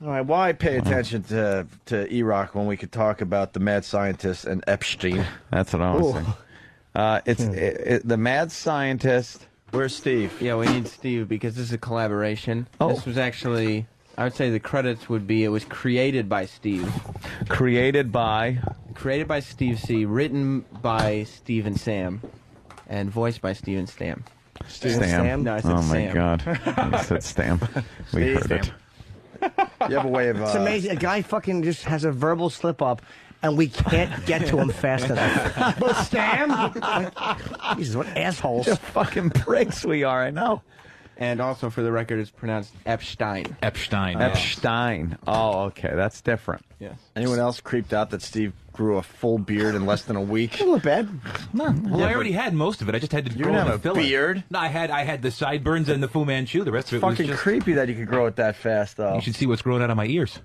All right, why pay attention to E-Rock when we could talk about the mad scientist and Epstein? That's what I was saying. It's the mad scientist. Where's Steve? Yeah, we need Steve because this is a collaboration. Oh. This was actually, I would say the credits would be, it was created by Steve. Created by Steve C., written by Steve and Sam, and voiced by Steve and Sam. Stam. No, I said Oh my Sam. God! You said Stam. We heard it. You have a way of... It's amazing. A guy fucking just has a verbal slip-up, and we can't get to him fast enough. But Stam? Jesus, what assholes. Just fucking pricks we are, I know. And also, for the record, it's pronounced Epstein. Epstein. Epstein. Oh, okay. That's different. Yes. Anyone else creeped out that Steve grew a full beard in less than a week? A little bad. No, well, I already had most of it. I just had to You grow didn't in have the a filler. beard? No, I had the sideburns and the Fu Manchu. The rest of it was Fucking just... creepy that you could grow it that fast, though. You should see what's growing out of my ears.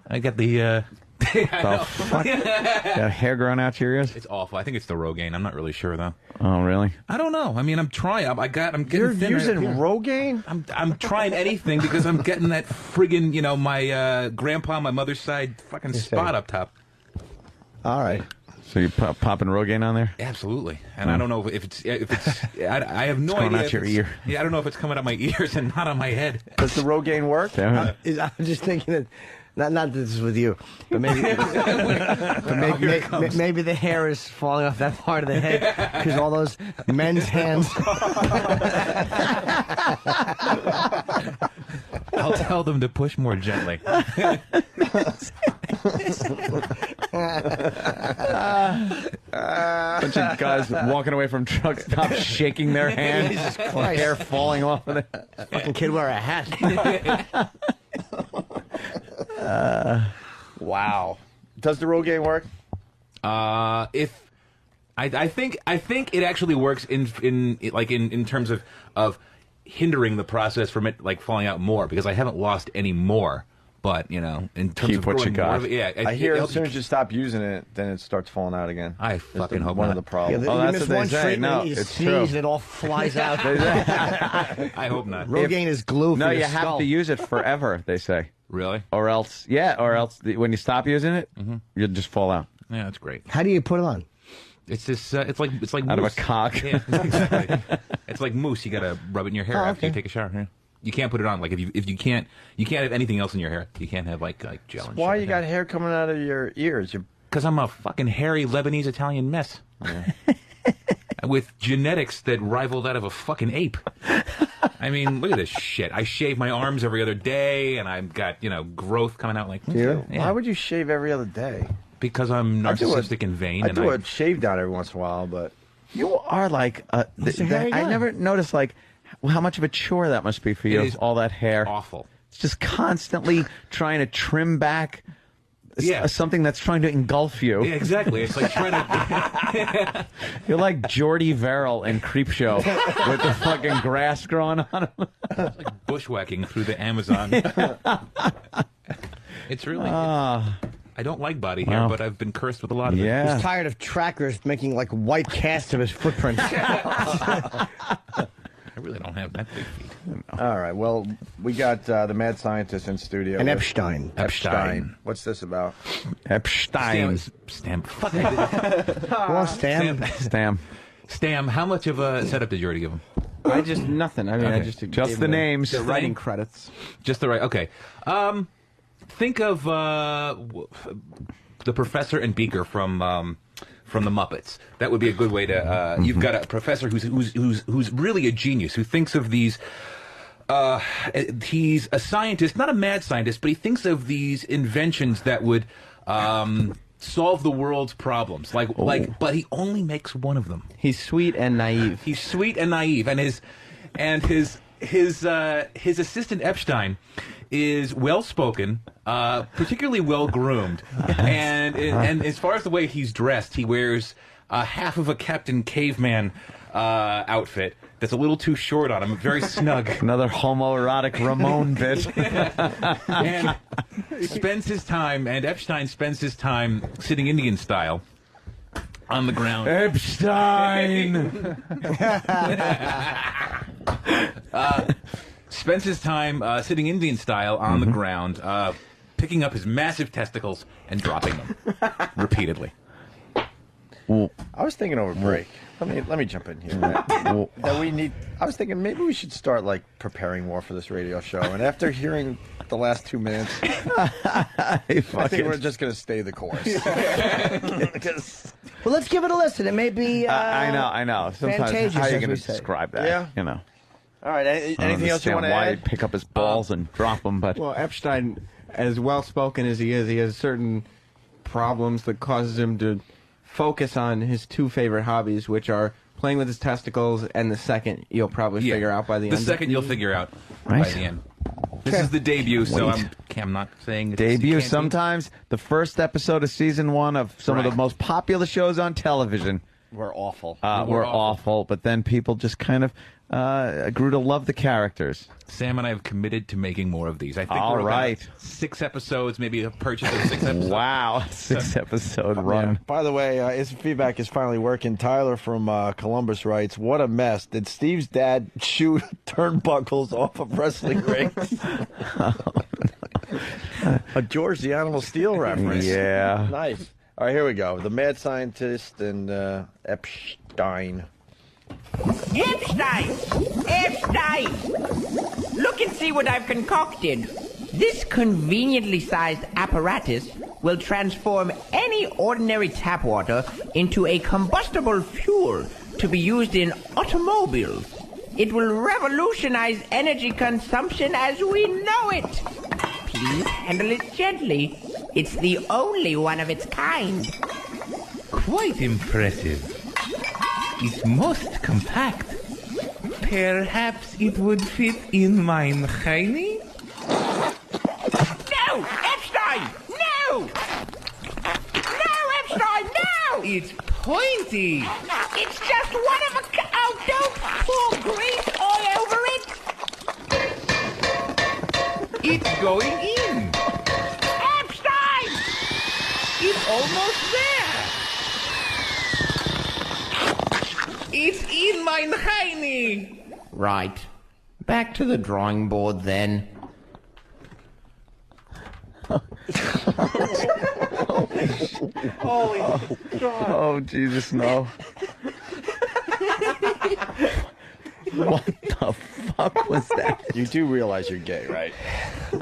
I got the... The fuck? Got hair growing out your ears? It's awful. I think it's the Rogaine. I'm not really sure, though. Oh, really? I don't know. I mean, I'm trying. I'm getting You're thinner. using Rogaine? I'm trying anything because I'm getting that friggin', you know, my grandpa, my mother's side, fucking spot up top. All right. So you popping Rogaine on there? Absolutely. And I don't know if it's I have no It's going idea. out if your it's- ear. Yeah, I don't know if it's coming out my ears and not on my head. Does the Rogaine work? Damn it. I'm just thinking that, not that this is with you, but maybe, maybe the hair is falling off that part of the head because all those men's hands. I'll tell them to push more gently. Bunch of guys walking away from truck stops shaking their hand, hair falling off of it. Fucking kid wear a hat. Wow. Does the Rogaine work? If I think it actually works in terms of hindering the process from it like falling out more because I haven't lost any more. But you know, in terms Keep of what you growing got. more of it, yeah, I hear it as soon as you stop using it, then it starts falling out again. I That's fucking hope one not. of the problems. You that's miss what they one say. treatment, No, you it's sneeze, true. and it all flies out. I hope not. Rogaine is glue for No, your you have skull. to use it forever, they say. Really? Or else, when you stop using it, you'll just fall out. Yeah, that's great. How do you put it on? It's this. It's like Out of a mousse. cock. Yeah, exactly. It's like mousse. You gotta rub it in your hair after you take a shower. Yeah. You can't put it on. Like if you can't have anything else in your hair. You can't have like gel. And Why shit you got hair coming out of your ears? Because I'm a fucking hairy Lebanese Italian mess. With genetics that rival that of a fucking ape. I mean, look at this shit. I shave my arms every other day, and I've got growth coming out like. Yeah. Why would you shave every other day? Because I'm narcissistic and vain. I and do a shave down every once in a while, but You are like, a hairy guy. I never noticed like how much of a chore that must be for you. It is all that hair. awful. It's just constantly trying to trim back something that's trying to engulf you. Yeah, exactly. It's like trying to. You're like Jordy Verrill in Creepshow with the fucking grass growing on him. It's like bushwhacking through the Amazon. It's really. I don't like body hair, but I've been cursed with a lot of it. Yeah. He's tired of trackers making like white casts of his footprints. I really don't have that big feet. all right. Well, we got the mad scientist in studio. And with Epstein. Epstein. What's this about? Epstein. Stam. Fuck. I did it. Well, Stan. Stam. Stam, how much of a setup did you already give him? I just nothing. I mean, I Okay. just Just gave the him names. the writing credits. Just the right. Okay. Think of the Professor and Beaker from the Muppets. That would be a good way to. You've got a professor who's really a genius who thinks of these. He's a scientist, not a mad scientist, but he thinks of these inventions that would solve the world's problems. But he only makes one of them. He's sweet and naive. He's sweet and naive, and his assistant Epstein is well spoken, particularly well groomed, and as far as the way he's dressed, he wears half of a Captain Caveman outfit that's a little too short on him, very snug. Another homoerotic Ramon bit. And Epstein spends his time sitting Indian style on the ground. Epstein! spends his time sitting Indian style on the ground, picking up his massive testicles and dropping them repeatedly. I was thinking over break. Let me jump in here. That we need. I was thinking maybe we should start like preparing more for this radio show. And after hearing the last 2 minutes, I think we're just going to stay the course. Well, let's give it a listen. It may be. I know. Sometimes Fantasia, how are you as going we to say. describe that? Yeah. You know. All right. Anything else you want to why add? he'd pick up his balls and drop them, but Well, Epstein, as well-spoken as he has certain problems that causes him to focus on his two favorite hobbies, which are playing with his testicles and the second you'll probably figure out by the end. The second you'll figure out by Right. the end. This is the debut, so I'm not saying it's, it debut can't be. sometimes the first episode of season 1 of some of the most popular shows on television. We're awful. Were awful, but then people just kind of grew to love the characters. Sam and I have committed to making more of these. I think All we're about right. 6 episodes, maybe a purchase of 6 episodes. Wow, 6-episode run. By the way, his feedback is finally working. Tyler from Columbus writes, "What a mess! Did Steve's dad shoot turnbuckles off of wrestling rings?" A George the Animal Steel reference. Yeah. Nice. All right, here we go. The mad scientist and Epstein. Epstein! Epstein! Look and see what I've concocted. This conveniently sized apparatus will transform any ordinary tap water into a combustible fuel to be used in automobiles. It will revolutionize energy consumption as we know it. Please handle it gently. It's the only one of its kind. Quite impressive. It's most compact. Perhaps it would fit in mine Heine? No! Epstein! No! No, Epstein, no! It's pointy. It's just one of a... Oh, don't pour grease all over it! It's going in. Epstein! It's almost there. It's in mine Heine. Right. Back to the drawing board then. Oh, Jesus, no. What the fuck was that? You do realize you're gay, right?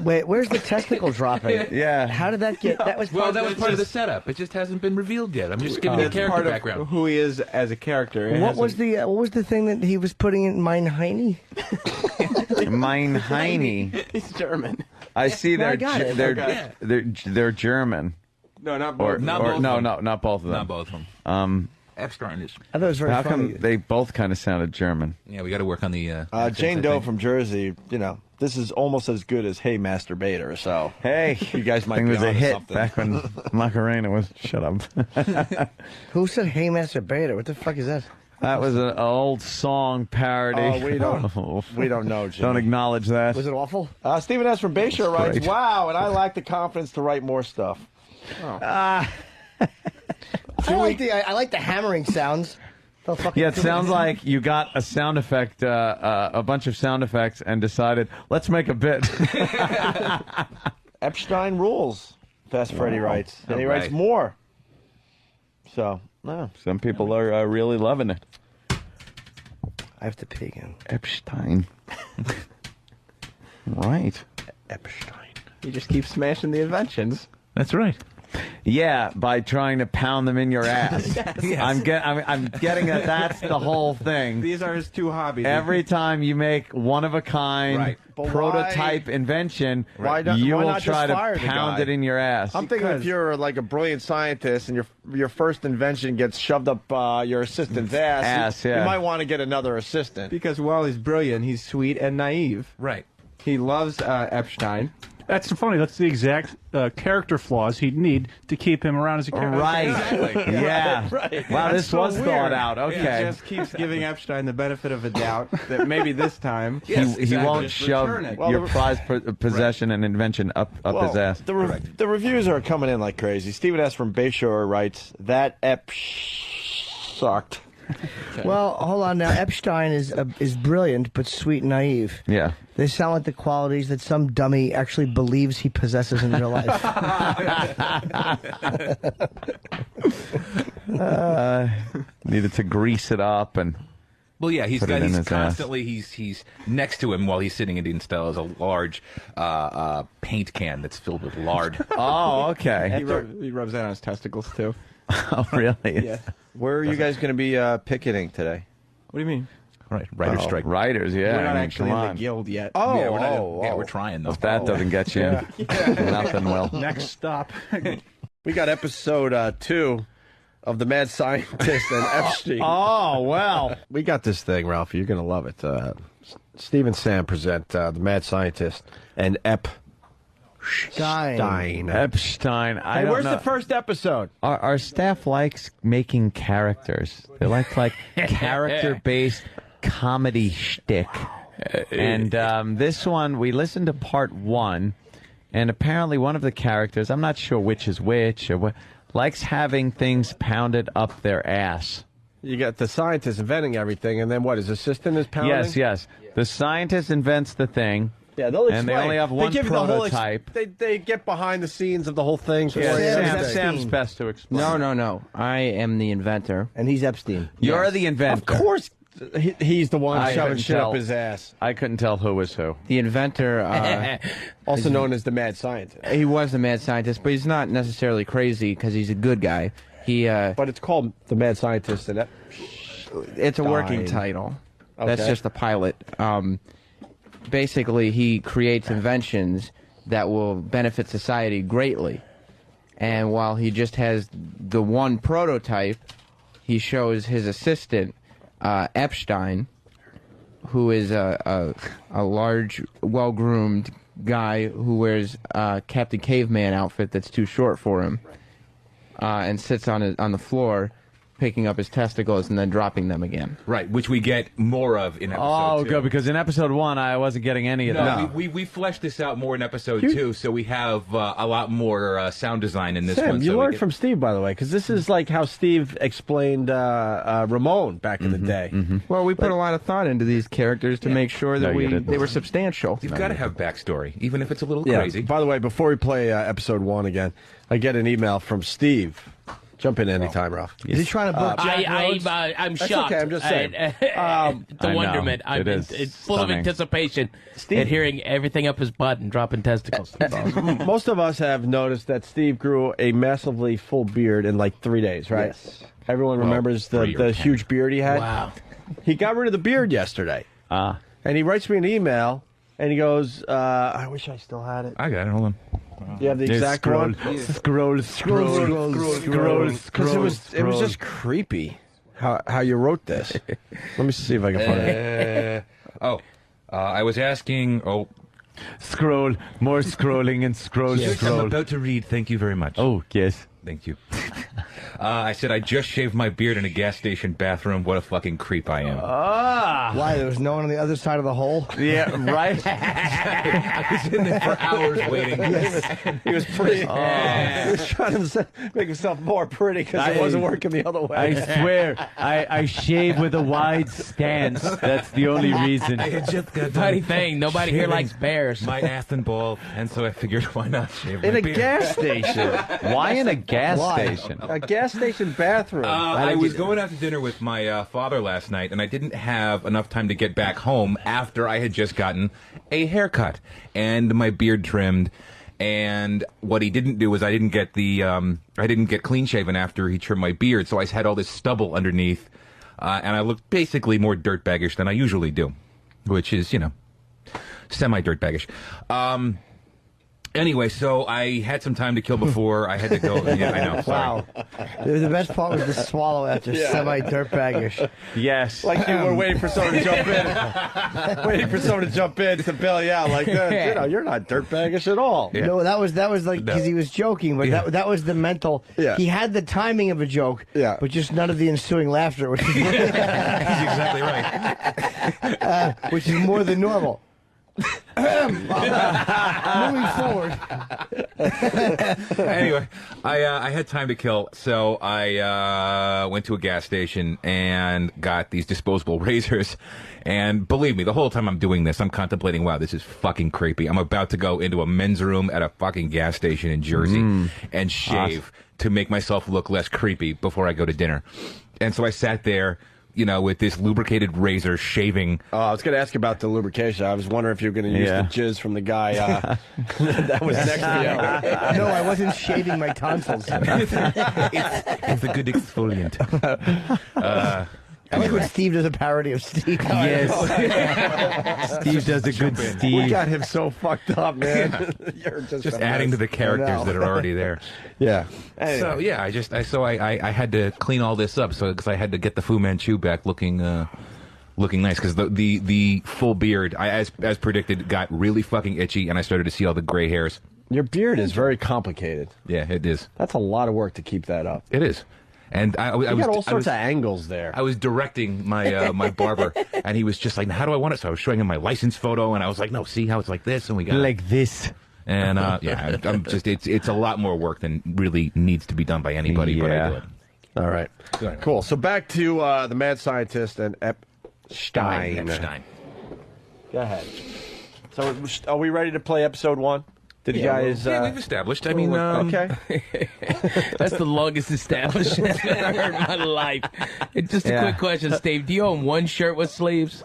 Wait, where's the testicle dropping? Yeah. How did that get? That was Well, part that of was part of the setup. It just hasn't been revealed yet. I'm just giving you a That's character part of background. who he is as a character. It What was hasn't- the thing that he was putting in Mein Heine? Mein Heine. He's German. I see I got it. they're German. No, not Or, both. Not or- both of no, them. no, not both of them. Not both of them. Epstein is. I thought it was very How funny. come they both kind of sounded German? Yeah, we got to work on the. accents, Jane I Doe think. from Jersey, this is almost as good as Hey Masturbator, so Hey, you guys might thing be was a onto hit something. back when Macarena was. Shut up. Who said "Hey, Master Beta"? What the fuck is that? That was an old song parody. Oh, we don't- Oh. we don't know, Jimmy. Don't acknowledge that. Was it awful? Stephen S. from Bayshore writes, great. "Wow, and I lack the confidence to write more stuff." I like the hammering sounds. The fucking Yeah, it sounds like you got a sound effect, a bunch of sound effects, and decided, let's make a bit. Epstein rules, Fast Freddy writes. And he All writes right. more. So, no. Some people are really loving it. I have to pee again. Epstein. Right. Epstein. He just keeps smashing the inventions. That's right. Yeah, by trying to pound them in your ass. I'm getting that that's the whole thing. These are his two hobbies. Every time you make one of a kind Right. But prototype invention, Why you not will just try to fire the pound guy? it in your ass. I'm thinking if you're like a brilliant scientist and your first invention gets shoved up your assistant's ass, yeah. you might want to get another assistant. Because while he's brilliant, he's sweet and naive. Right. He loves Epstein. That's funny. That's the exact character flaws he'd need to keep him around as a character. Right. Exactly. Yeah. Wow, this so was weird. thought out. Okay. He just keeps giving Epstein the benefit of a doubt that maybe this time Yes, He exactly. won't Just shove return it. your prized possession and invention up his ass. The reviews are coming in like crazy. Stephen S. from Bayshore writes, "That ep sucked." Well, hold on now. Epstein is brilliant, but sweet and naive. Yeah. They sound like the qualities that some dummy actually believes he possesses in real life. Needed to grease it up and. Well, yeah, he's Put it in his constantly he's next to him while he's sitting in the install is a large paint can that's filled with lard. Oh, okay. He rubs that on his testicles too. Oh, really? Yeah. Where are you guys going to be picketing today? What do you mean? Right, writer's strike. Writers, yeah. We're not I mean, actually come in the on. guild yet. Oh, Yeah, we're trying though. If that doesn't get you in, nothing will. Next stop. We got episode 2 of The Mad Scientist and Epstein. Oh, well. We got this thing, Ralphie. You're going to love it. Steve and Sam present The Mad Scientist and Epstein. Epstein. I don't Where's know. the first episode? Our staff likes making characters. They like character-based comedy shtick. And this one, we listened to part 1, and apparently one of the characters, I'm not sure which is which, or what, likes having things pounded up their ass. You got the scientist inventing everything, and then what? His assistant is pounding? Yes. The scientist invents the thing. Yeah, they'll explain. And they only have one give you the whole prototype. they get behind the scenes of the whole thing. Sam's best to explain. No. I am the inventor. And he's Epstein. You're the inventor. Of course, he's the one I shoving couldn't shit tell. up his ass. I couldn't tell who was who. The inventor, Also known as the Mad Scientist. he was a mad scientist, but he's not necessarily crazy because he's a good guy. But it's called the Mad Scientist, and It's a working Stein. title. That's Okay. just the pilot. Basically, he creates inventions that will benefit society greatly. And while he just has the one prototype, he shows his assistant, Epstein, who is a large, well-groomed guy who wears a Captain Caveman outfit that's too short for him, and sits on the floor, picking up his testicles and then dropping them again. Right, which we get more of in episode 2. Oh, good, because in episode 1, I wasn't getting any of that. No, we fleshed this out more in episode 2, so we have a lot more sound design in this Sam, one. you so learned from Steve, by the way, because this is like how Steve explained Ramon back in the day. Well, we put a lot of thought into these characters to make sure that No, you didn't. they were substantial. You've got to have backstory, even if it's a little Yeah. crazy. By the way, before we play episode 1 again, I get an email from Steve. Jump in anytime, Ralph. Is he trying to book Jack Rhodes? I'm That's shocked. okay, I'm just saying. The I know. wonderment. I'm It is it's full of stunning. anticipation and hearing everything up his butt and dropping testicles. Most of us have noticed that Steve grew a massively full beard in like 3 days, right? Yes. Everyone remembers three or the 10. huge beard he had. Wow. He got rid of the beard yesterday. And he writes me an email, and he goes, I wish I still had it. I got it. Hold on. Do you have the exact one? Scroll. Because it was just creepy how you wrote this. Let me see if I can find it. I was asking. Scroll. More scrolling and scroll. I'm about to read. Thank you very much. Oh, yes. Thank you. I said I just shaved my beard in a gas station bathroom. What a fucking creep I am. Why? There was no one on the other side of the hole? Yeah, right? I was in there for hours waiting. He was pretty. He was trying to make himself more pretty because it wasn't working the other way. I swear, I shave with a wide stance. That's the only reason. I had just got Funny done thing, nobody here shaving likes bears. my ass and ball, and so I figured why not shave in my a beard. gas station. Why in a gas Why? station? A gas station bathroom. I was going out to dinner with my father last night, and I didn't have enough time to get back home after I had just gotten a haircut and my beard trimmed. And what he didn't do was I didn't get clean shaven after he trimmed my beard, so I had all this stubble underneath, and I looked basically more dirtbaggish than I usually do, which is semi dirtbaggish. Anyway, so I had some time to kill before I had to go. Yeah, I know. Sorry. Wow. The best part was the swallow after semi-dirtbaggish. Yes. Like you were waiting for someone to jump in. Waiting for someone to jump in to bail you out. Like, you're not dirtbaggish at all. Yeah. No, that was like because he was joking, but that was the mental. Yeah. He had the timing of a joke, but just none of the ensuing laughter, which is He's exactly right. which is more than normal. Moving forward. Anyway, I had time to kill, so I went to a gas station and got these disposable razors. And believe me, the whole time I'm doing this, I'm contemplating, wow, this is fucking creepy. I'm about to go into a men's room at a fucking gas station in Jersey and shave to make myself look less creepy before I go to dinner. And so I sat there, you know, with this lubricated razor shaving. Oh, I was going to ask you about the lubrication. I was wondering if you were going to use the jizz from the guy that was next to you. No, I wasn't shaving my tonsils. It's a good exfoliant. I like when Steve does a parody of Steve. Yes. Steve does a good Steve. We got him so fucked up, man. You're just adding to the characters that are already there. Yeah. Anyway. So yeah, I had to clean all this up, because I had to get the Fu Manchu back looking nice, because the full beard, as predicted, got really fucking itchy, and I started to see all the gray hairs. Your beard is very complicated. Yeah, it is. That's a lot of work to keep that up. It is. And I got all sorts of angles there. I was directing my my barber, and he was just like, "How do I want it?" So I was showing him my license photo, and I was like, "No, see how it's like this," and we got like this. And yeah, I'm just it's a lot more work than really needs to be done by anybody. But I do it. All right, cool. So back to the mad scientist and Epstein. Go ahead. So are we ready to play episode 1? Did you guys? Yeah, we've established. I mean, okay. That's the longest establishment I've ever heard in my life. Just a quick question, Steve. Do you own one shirt with sleeves?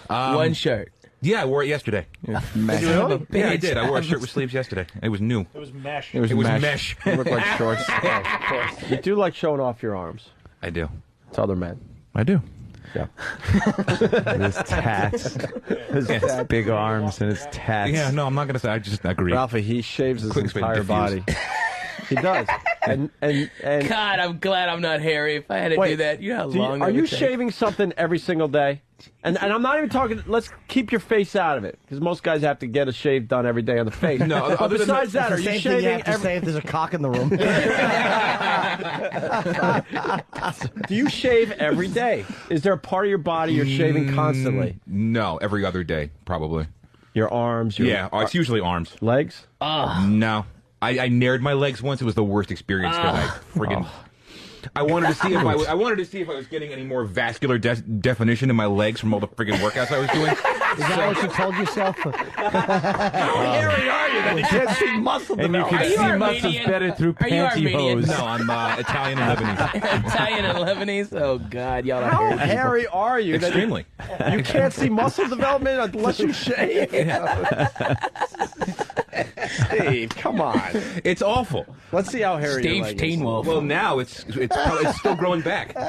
One shirt. Yeah, I wore it yesterday. Yeah, I did. I wore a shirt with sleeves yesterday. It was new. It was mesh. It was mesh. You look like shorts. Of course. You do like showing off your arms. I do. It's other men. I do. Yeah. His tats. His big arms and his tats. Yeah, no, I'm not going to say. I just agree. Ralphie, he shaves his entire body. He does. And God, I'm glad I'm not hairy. If I had to do that, you know how long are that you would take. shaving something every single day? And I'm not even talking. Let's keep your face out of it, because most guys have to get a shave done every day on the face. No, but besides that, are you Same thing shaving you have to say if there's a cock in the room. Do you shave every day? Is there a part of your body you're shaving constantly? No, every other day, probably. Your arms? It's usually arms. Legs? No. I nared my legs once. It was the worst experience because I friggin'... I wanted to see if I was getting any more vascular definition in my legs from all the friggin' workouts I was doing. Is that what you told yourself? How hairy are you that you can't see muscle And you can see muscles better through pantyhose. No, I'm Italian and Lebanese. Italian and Lebanese? Oh, God, y'all are How hairy. hairy are you? Extremely. You can't see muscle development unless you shave. Steve, come on. It's awful. Let's see how hairy your Steve's leg Teen is. Wolf. Well, now it's still growing back. All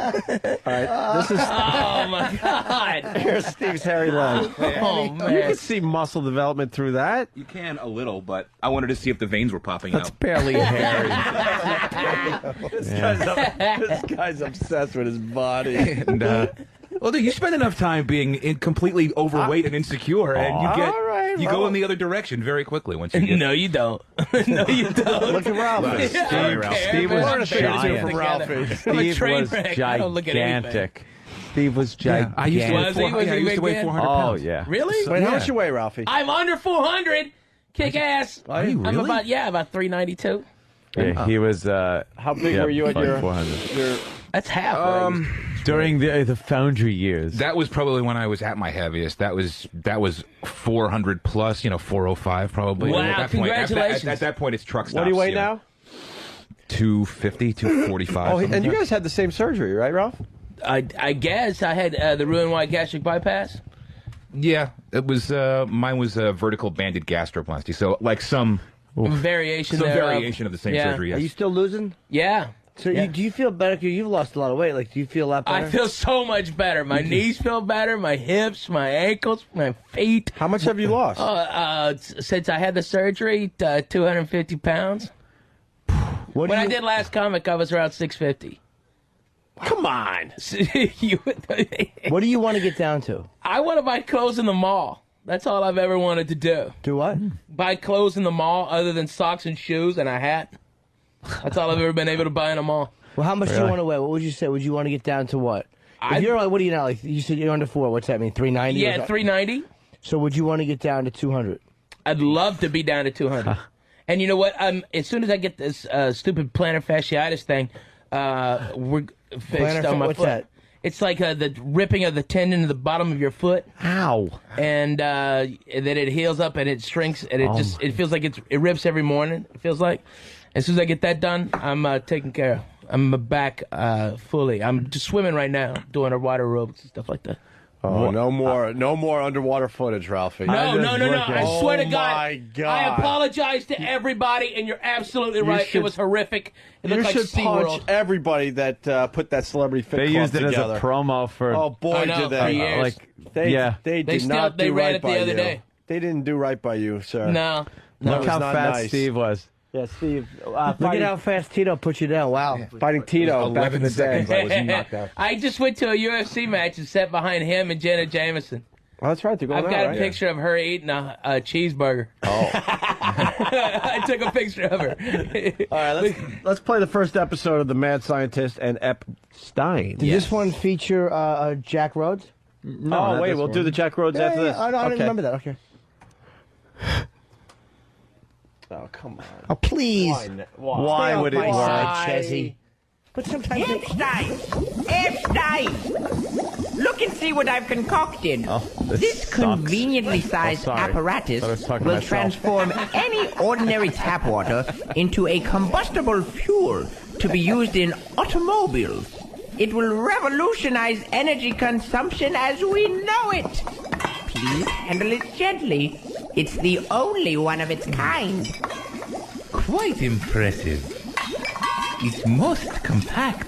right, this is Oh, my God. here's Steve's hairy leg. Oh, You man. can see muscle development through that. You can a little, but I wanted to see if the veins were popping That's out. barely hairy. This guy's obsessed with his body. And, well, dude, you spend enough time being completely overweight and insecure, and you go in the other direction very quickly once you get. No, you don't. No, you don't. Look at Ralphie. Sorry, Ralph. Steve was Learn a thing or two giant. from Ralphie. I'm a Steve train was wreck. I don't look at anything. gigantic. Steve was gigantic. I used to Was he? Was he I used to weigh big 400 Oh, pounds. yeah. Really? Wait, how much you weigh, Ralphie? I'm under 400. Kick ass. Are you I'm really? about 392. Yeah, he was. How big were you at like your 400. That's half. During the Foundry years. That was probably when I was at my heaviest. That was 400 plus, 405 probably. Wow, At that point, congratulations. at that point, it's truck stops. What do you weigh now? 250, 245. Oh, something and you like guys had the same surgery, right, Ralph? I guess I had the Roux-en-Y gastric bypass. that. Yeah, it was. Mine was a vertical banded gastroplasty. So like some Variation variation of the same Yeah. surgery. Yes. Are you still losing? Yeah. So Yeah. do you feel better? Because you've lost a lot of weight. Like, do you feel a lot better? I feel so much better. My knees feel better. My hips, my ankles, my feet. How much have you lost? Since I had the surgery, 250 pounds. What When I did last comic, I was around 650. Come on. What do you want to get down to? I want to buy clothes in the mall. That's all I've ever wanted to do. Do what? Buy clothes in the mall other than socks and shoes and a hat. That's all I've ever been able to buy in a mall. Well, how much do you want to weigh? What would you say? Would you want to get down to what? If you're like, what do you know? Like you said, you're under 4. What's that mean? 390? Yeah, 390. So would you want to get down to 200? I'd love to be down to 200. And you know what? As soon as I get this stupid plantar fasciitis thing, we're fixed on my what's foot. that? It's like the ripping of the tendon at the bottom of your foot. Ow. And then it heals up and it shrinks and it feels like it rips every morning. It feels like. As soon as I get that done, I'm taken care of. I'm back fully. I'm just swimming right now, doing a water aerobics and stuff like that. Oh, no more underwater footage, Ralphie. No. I swear to God. My God. I apologize to everybody, and you're absolutely right. It was horrific. It You looked like should punch SeaWorld. everybody that put that Celebrity Fit They Club used it together. as a promo for. Oh boy, I know, did for they! years. They did still- not they do ran right it the by other you. day. They didn't do right by you, sir. No. Look was how not fat nice. Steve was. Yeah, Steve. Look at how fast Tito put you down. Wow. Fighting Tito back in the day. 11 seconds I was knocked out. I just went to a UFC match and sat behind him and Jenna Jameson. Oh, that's right. They're going I've out, got right? a picture of her eating a cheeseburger. Oh. I took a picture of her. All right, let's play the first episode of The Mad Scientist and Epstein. Did this one feature Jack Rhodes? No, wait, we'll do the Jack Rhodes after this. I didn't remember that. Okay. Oh, come on. Oh, please. Why would it my work? side, Chezzy. But sometimes Epstein! Look and see what I've concocted. This sucks. conveniently sized sorry. apparatus Thought I was talking to will myself. transform any ordinary tap water into a combustible fuel to be used in automobiles. It will revolutionize energy consumption as we know it. Please handle it gently. It's the only one of its kind. Quite impressive. It's most compact.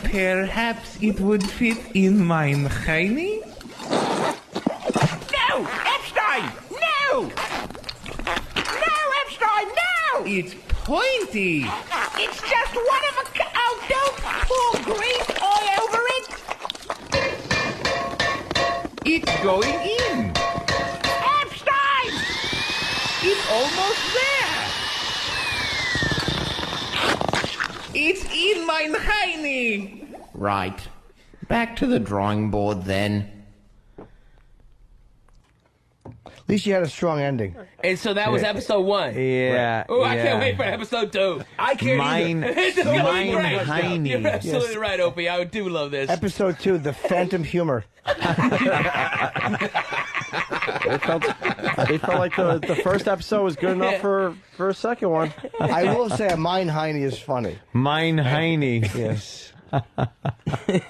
Perhaps it would fit in mine Heine? No! Epstein! No! No, Epstein, no! It's pointy. It's just one of a... Oh, don't pour grease all over it! It's going in. Epstein! It's almost there. It's in mine Heine. Right. Back to the drawing board, then. At least you had a strong ending. And so that was episode 1. Yeah. Oh, I yeah. can't wait for episode 2. I can't Mine, either. It's gonna be mine, great. Heine. You're absolutely right, Opie. I do love this. Episode 2, the phantom humor. They felt like the first episode was good enough for a second one. I will say a Mine Heine is funny. Mine Heine. Yes.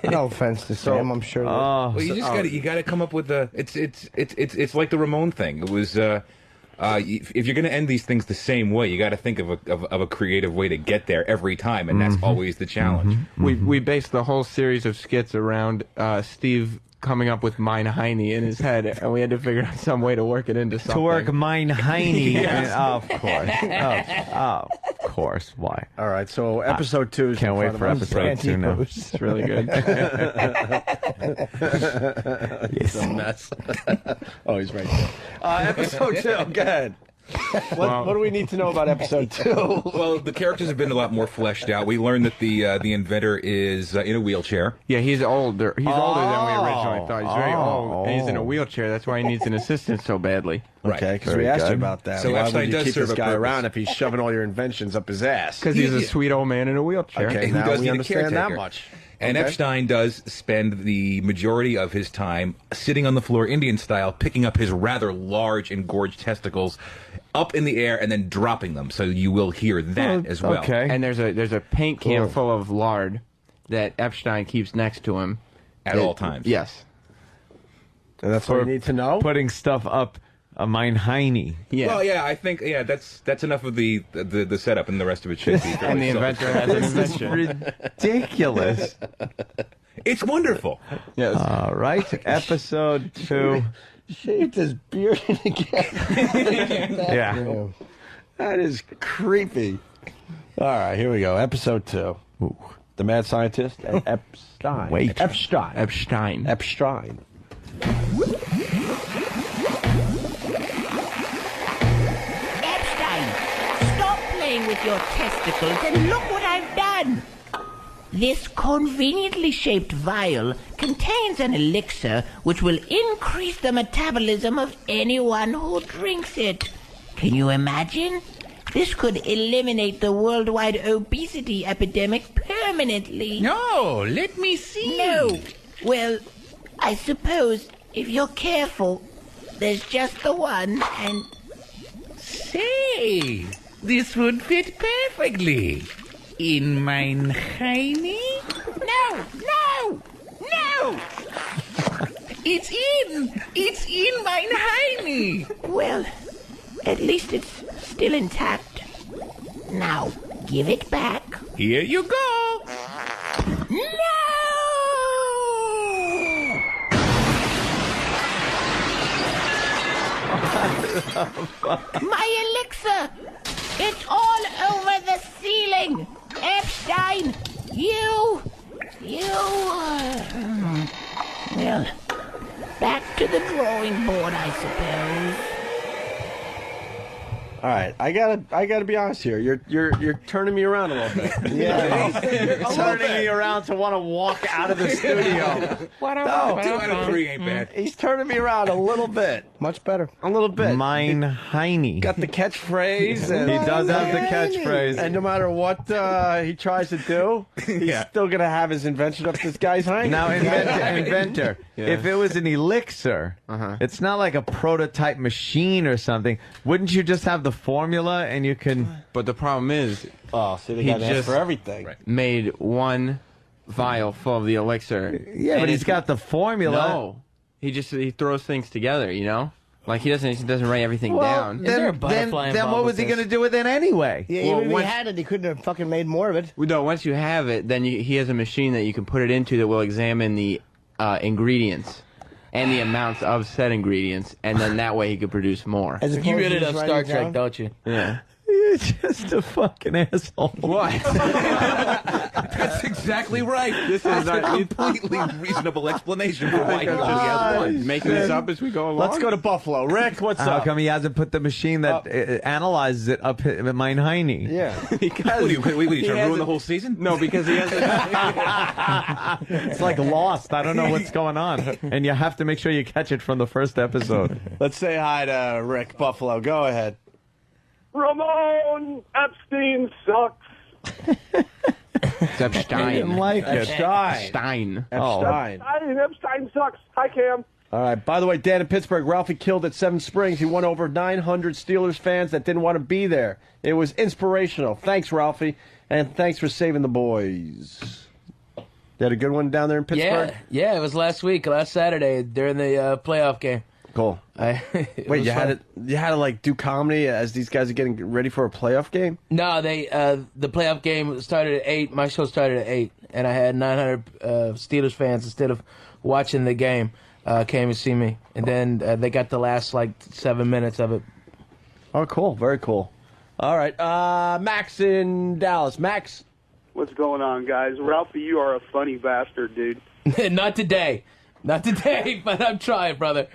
No offense to Sam, I'm sure. Oh, Well, you just got to come up with the. It's like the Ramon thing. It was. If you're going to end these things the same way, you got to think of a creative way to get there every time, and that's always the challenge. We based the whole series of skits around Steve coming up with Mine Heine in his head, and we had to figure out some way to work it into something. to work Mine Heine. And, of course. Of course. Why? All right, so episode 2 is Can't in wait front for of us. episode 2 now. It's really good. It's a mess. Oh, he's right there. Episode 2, go ahead. What do we need to know about episode 2? Well, the characters have been a lot more fleshed out. We learned that the inventor is in a wheelchair. Yeah, he's older. He's older than we originally thought. He's very old, and he's in a Oh. wheelchair. That's why he needs an assistant so badly. Right. Okay, because Very we asked you good. about that. So Why Epstein would you does keep serve this a guy purpose. around if he's shoving all your inventions up his ass? Because he's a Yeah. sweet old man in a wheelchair. Okay, Who now does we need a understand that caretaker. much. And Okay. Epstein does spend the majority of his time sitting on the floor, Indian style, picking up his rather large, engorged testicles up in the air and then dropping them. So you will hear that as well. Okay. And there's a paint can full of lard that Epstein keeps next to him At all times. Yes. And that's what we need to know? Putting stuff up a Mine Heine. Yeah. Well, yeah, I think that's enough of the setup, and the rest of it should be. and the fairly inventor has an invention. Ridiculous. It's wonderful. Yes. All right. Episode 2. Shaved his beard again. Yeah. That is creepy. All right, here we go. Episode 2. The Mad Scientist and Epstein. Wait. Epstein. Epstein. Epstein. Epstein, stop playing with your testicles and look what I've done. This conveniently shaped vial contains an elixir which will increase the metabolism of anyone who drinks it. Can you imagine? This could eliminate the worldwide obesity epidemic permanently. No, let me see. No. Well, I suppose if you're careful, there's just the one, and... Say, this would fit perfectly. In mein Heini? No! It's in mein Heini. Well, at least it's still intact. Now, give it back. Here you go. No! My elixir! It's all over the ceiling! Epstein! Well, back to the drawing board, I suppose. All right, I gotta be honest here. You're turning me around a little bit. You're turning me around to want to walk out of the studio. Two out of three ain't bad. He's turning me around a little bit. Much better. A little bit. Mein Heine. Got the catchphrase. And, He does have the catchphrase. And no matter what he tries to do, he's still gonna have his invention up this guy's hind. Now, Inventor, Yeah. if it was an elixir, it's not like a prototype machine or something. Wouldn't you just have the formula and you can... But the problem is, Oh, see, they He got to ask just- for everything. made one vial full of the elixir. Yeah, And but he's it's- got the formula. No, he throws things together. You know, like he doesn't write everything down. Is there a butterfly then what involved was with he going to this? do with it anyway? Yeah, Well, even if he once- had it, he couldn't have fucking made more of it. No, once you have it, then he has a machine that you can put it into that will examine the ingredients and the amounts of said ingredients, and then that way he could produce more. As You opposed really to just love writing Star it Trek, down. don't you? Yeah. You're just a fucking asshole. What? That's exactly right. This That's is a not completely reasonable explanation for why he only has one. making this up as we go along. Let's go to Buffalo. Rick, what's How up? come he hasn't put the machine that analyzes it up at Mein Heine? Yeah. Because What are you trying to ruin hasn't- the whole season? No, because he has. It's like Lost. I don't know what's going on. And you have to make sure you catch it from the first episode. Let's say hi to Rick Buffalo. Go ahead. Ramon Epstein sucks. It's Epstein. didn't like it. Stein. Oh. Epstein. Epstein sucks. Hi, Cam. All right. By the way, Dan in Pittsburgh, Ralphie killed at Seven Springs. He won over 900 Steelers fans that didn't want to be there. It was inspirational. Thanks, Ralphie. And thanks for saving the boys. You had a good one down there in Pittsburgh? Yeah, it was last Saturday during the playoff game. Cool. It Wait, was you fun. had to like do comedy as these guys are getting ready for a playoff game? No, the playoff game started at 8. My show started at 8, and I had 900 Steelers fans instead of watching the game came to see me, and then they got the last like 7 minutes of it. Oh, cool. Very cool. All right. Max in Dallas. Max. What's going on, guys? Ralphie, you are a funny bastard, dude. Not today, but I'm trying, brother.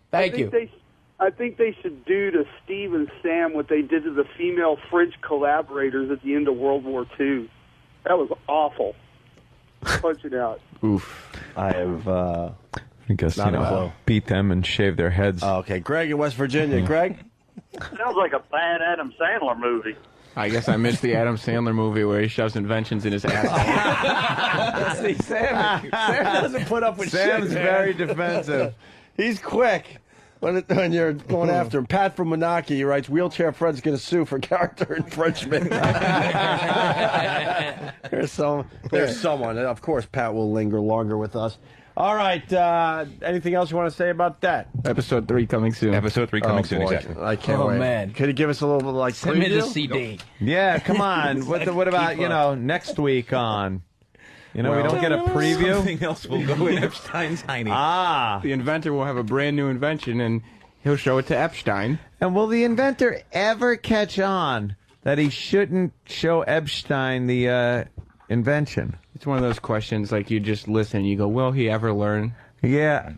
Thank you. I think they should do to Steve and Sam what they did to the female French collaborators at the end of World War II. That was awful. Punch it out. Oof. I have. I guess, Not a clue. beat them and shave their heads. Oh, okay. Greg in West Virginia. Greg. Sounds like a bad Adam Sandler movie. I guess I missed the Adam Sandler movie where he shoves inventions in his ass. See, Sam doesn't put up with Sam's shit, man. very defensive. He's quick when you're going after him. Pat from Menaki writes, wheelchair Fred's going to sue for character infringement. There's someone. And of course, Pat will linger longer with us. All right. Anything else you want to say about that? Episode 3 coming soon. Episode 3 coming soon, boy. exactly. I can't Oh, wait. man. Could you give us a little like Send me the preview? CD. Yeah, come on. What about, next week on? We don't get a preview? Something else will go in Epstein's Heine. Ah. The inventor will have a brand new invention, and he'll show it to Epstein. And will the inventor ever catch on that he shouldn't show Epstein the invention? It's one of those questions, like you just listen, and you go, will he ever learn? Yeah.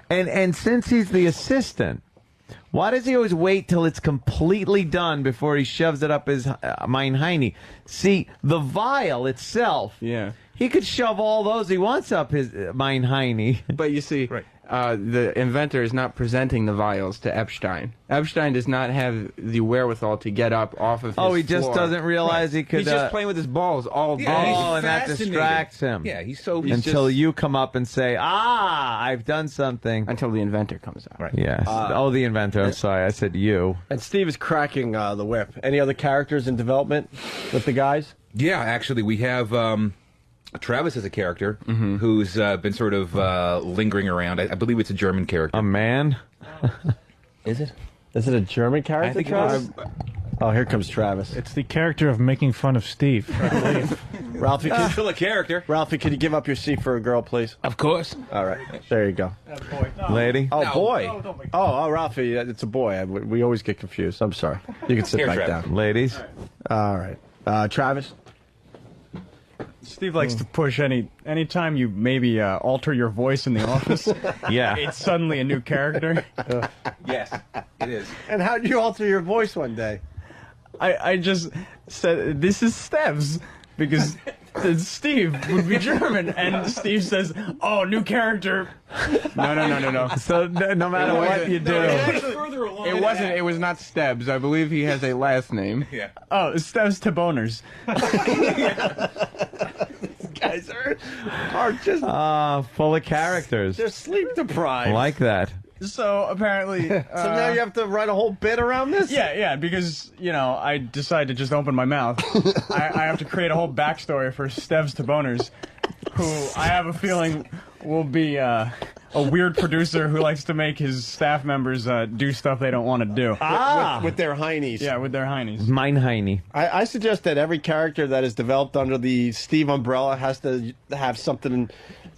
And since he's the assistant, why does he always wait till it's completely done before he shoves it up his Mein Heine? See, the vial itself, Yeah. He could shove all those he wants up his mein Heine. But you see, the inventor is not presenting the vials to Epstein. Epstein does not have the wherewithal to get up off of his Oh, he just floor. doesn't realize he could... He's just playing with his balls all day. Oh, and that distracts him. Yeah, he's so... Until you come up and say, I've done something. Until the inventor comes out. Right. Yes. The inventor. I'm sorry. I said you. And Steve is cracking the whip. Any other characters in development with the guys? Yeah, actually, we have... Travis is a character who's been sort of lingering around. I believe it's a German character. A man? Is it? Is it a German character, I think it Travis? Oh, here comes Travis. It's the character of making fun of Steve. Ralphie, Still a character. Ralphie, can you give up your seat for a girl, please? Of course. All right. There you go. Lady? Oh, boy. Oh, Ralphie, it's a boy. We always get confused. I'm sorry. You can sit Here, back Travis. down. Ladies? All right. Travis? Steve likes to push anytime you maybe alter your voice in the office. Yeah. It's suddenly a new character. Yes, it is. And how did you alter your voice one day? I just said, this is Steves, because Steve would be German, and Steve says, oh, new character. No. So no matter what you do. It wasn't. It was not Stebbs. I believe he has a last name. Yeah. Oh, Steves to boners. Guys are just Full of characters. they're sleep deprived. I like that. So apparently... So now you have to write a whole bit around this? Yeah, because, I decide to just open my mouth. I have to create a whole backstory for Steves to boners, who I have a feeling will be a weird producer who likes to make his staff members do stuff they don't want to do. With their heinies. Yeah, with their heinies. Mein Heine. I suggest that every character that is developed under the Steve umbrella has to have something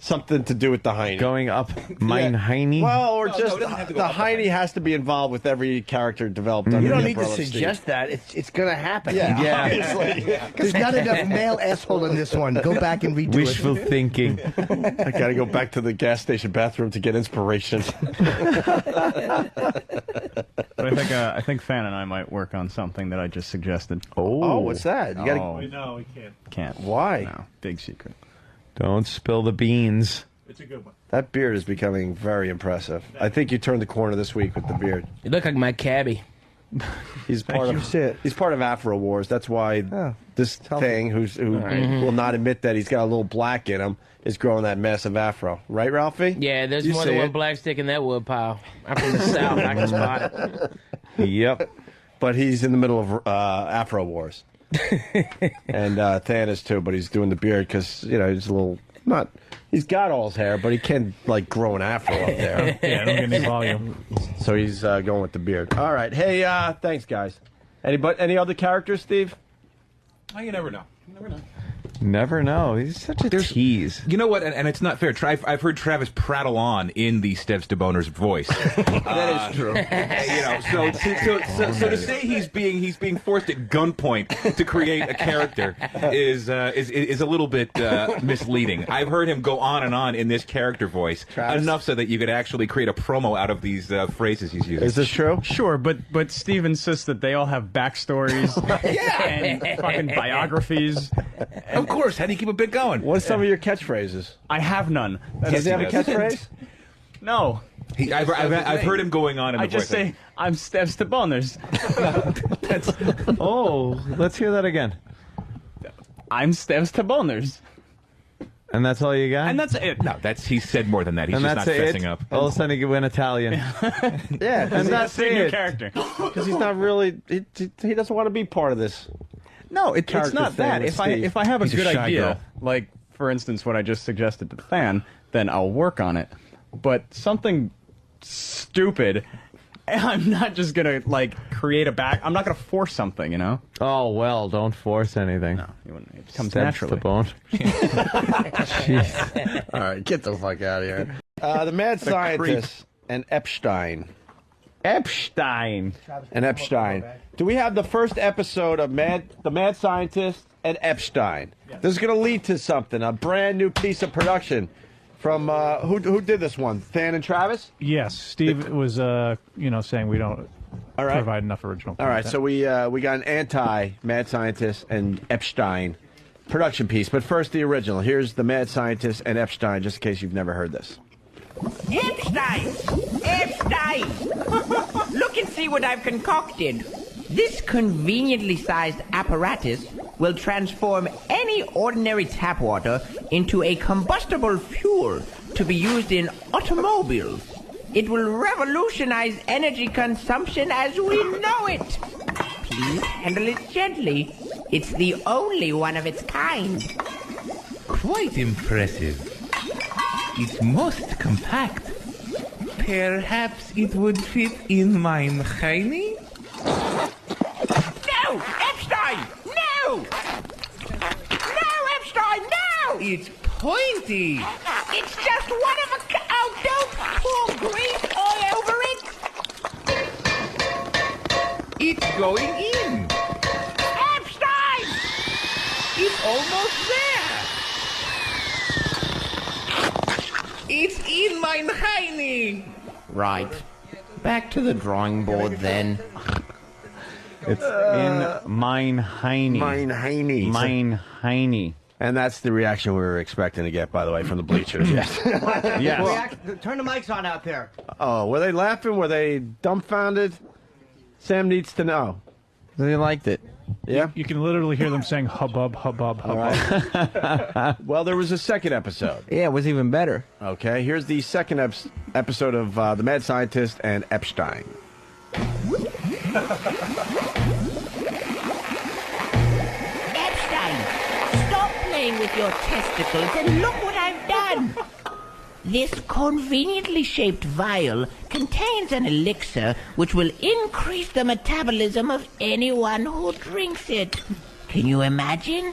to do with the heine. Going up mein Heine? Well, or No, just it doesn't have to go the up heine has to be involved with every character developed under You the don't need to umbrella of Steve. suggest that. It's going to happen. Yeah, obviously. There's not enough male asshole in this one. Go back and redo Wishful it. thinking. I gotta go back to the gas station bathroom to get inspiration. But I think Fan and I might work on something that I just suggested. Oh, what's that? You gotta. Oh. No, we can't. Can't. Why? No, big secret. Don't spill the beans. It's a good one. That beard is becoming very impressive. I think you turned the corner this week with the beard. You look like my cabbie. He's part of Afro Wars. That's why this thing who will not admit that he's got a little black in him is growing that massive afro. Right, Ralphie? Yeah, there's You more see than one it. black stick in that wood pile. I'm from the South. I can spot it. Yep. But he's in the middle of Afro Wars. And Thanos too, but he's doing the beard because, he's a little, he's got all his hair, but he can, grow an afro up there. Yeah, don't get any volume. So he's going with the beard. All right. Hey, thanks, guys. Any other characters, Steve? Oh, you never know. You never know. Never know. He's such a tease. You know what? And it's not fair. I've heard Travis prattle on in the Steps to Boner's voice. That is true. So to say he's being forced at gunpoint to create a character is a little bit misleading. I've heard him go on and on in this character voice enough so that you could actually create a promo out of these phrases he's using. Is this true? Sure, but Steve insists that they all have backstories and fucking biographies. Of course. How do you keep a bit going? What are some of your catchphrases? I have none. Does he have a catchphrase? No. I've heard him going on in the I just voice. say, I'm Steps to Boners. Let's hear that again. I'm Steps to Boners. And that's all you got? And that's it. No, he said more than that. He's and just that's not it? fessing up. All of a sudden he went Italian. Yeah, and that's a new it. character. Because he's not really, he doesn't want to be part of this. No, it's Character not thing that. with Steve. If I have a He's a good shy idea, girl. like for instance what I just suggested to the fan, then I'll work on it. But something stupid, I'm not just gonna create I'm not gonna force something, Oh, well, don't force anything. No, it comes Steps naturally. to bone. Jeez. All right, get the fuck out of here. The mad scientist and Epstein. Epstein. And Epstein. Do we have the first episode of the Mad Scientist and Epstein? This is going to lead to something, a brand new piece of production from who did this one? Than and Travis? Yes, Steve was saying we don't provide enough original content. All right, so we got an anti-Mad Scientist and Epstein production piece. But first, the original. Here's the mad scientist and Epstein, just in case you've never heard this. Epstein! Epstein! Look and see what I've concocted. This conveniently sized apparatus will transform any ordinary tap water into a combustible fuel to be used in automobiles. It will revolutionize energy consumption as we know it. Please handle it gently. It's the only one of its kind. Quite impressive. It's most compact. Perhaps it would fit in mein Heini? No! Epstein! No! No, Epstein, no! It's pointy. It's just one of a... Oh, don't pour grease all over it! It's going in. Epstein! It's almost there. It's in mein Heini. Right. Back to the drawing board then. It's in mein Heini. Mein Heini. Mein Heini. And that's the reaction we were expecting to get, by the way, from the bleachers. Yes. Yes. Turn the mics on out there. Oh, were they laughing? Were they dumbfounded? Sam needs to know. They liked it. Yeah? You can literally hear them saying hubbub, hubbub, hubbub. Well, there was a second episode. Yeah, it was even better. Okay, here's the second episode of The Mad Scientist and Epstein. Epstein, stop playing with your testicles and look what I've done. This conveniently shaped vial contains an elixir which will increase the metabolism of anyone who drinks it. Can you imagine?